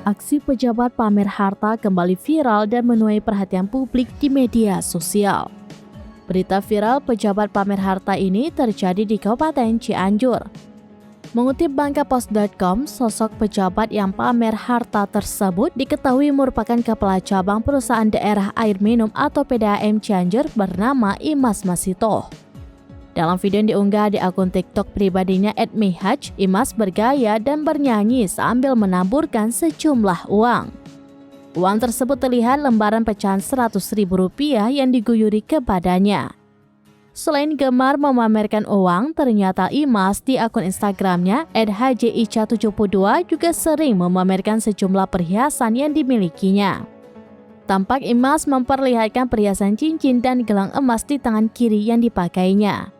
Aksi pejabat pamer harta kembali viral dan menuai perhatian publik di media sosial. Berita viral pejabat pamer harta ini terjadi di Kabupaten Cianjur. Mengutip bangkapost.com, sosok pejabat yang pamer harta tersebut diketahui merupakan kepala cabang perusahaan daerah air minum atau PDAM Cianjur bernama Imas Masito. Dalam video yang diunggah di akun TikTok pribadinya @mihaj, Imas bergaya dan bernyanyi sambil menaburkan sejumlah uang. Uang tersebut terlihat lembaran pecahan Rp100.000 yang diguyuri kepadanya. Selain gemar memamerkan uang, ternyata Imas di akun Instagramnya @hjica72 juga sering memamerkan sejumlah perhiasan yang dimilikinya. Tampak Imas memperlihatkan perhiasan cincin dan gelang emas di tangan kiri yang dipakainya.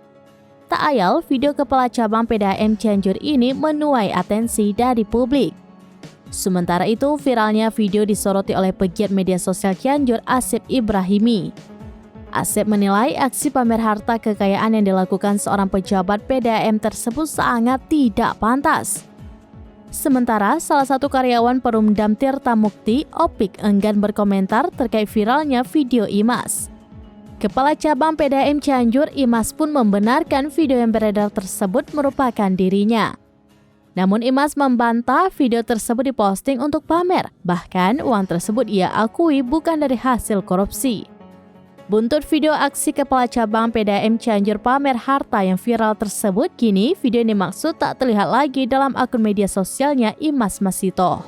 Tak ayal, video kepala cabang PDAM Cianjur ini menuai atensi dari publik. Sementara itu, viralnya video disoroti oleh pegiat media sosial Cianjur, Asep Ibrahimi. Asep menilai aksi pamer harta kekayaan yang dilakukan seorang pejabat PDAM tersebut sangat tidak pantas. Sementara, salah satu karyawan Perumdam Tirta Mukti, Opik, enggan berkomentar terkait viralnya video Imas. Kepala cabang PDAM Cianjur, Imas pun membenarkan video yang beredar tersebut merupakan dirinya. Namun Imas membantah video tersebut diposting untuk pamer, bahkan uang tersebut ia akui bukan dari hasil korupsi. Buntut video aksi kepala cabang PDAM Cianjur pamer harta yang viral tersebut, kini video yang dimaksud tak terlihat lagi dalam akun media sosialnya Imas Masito.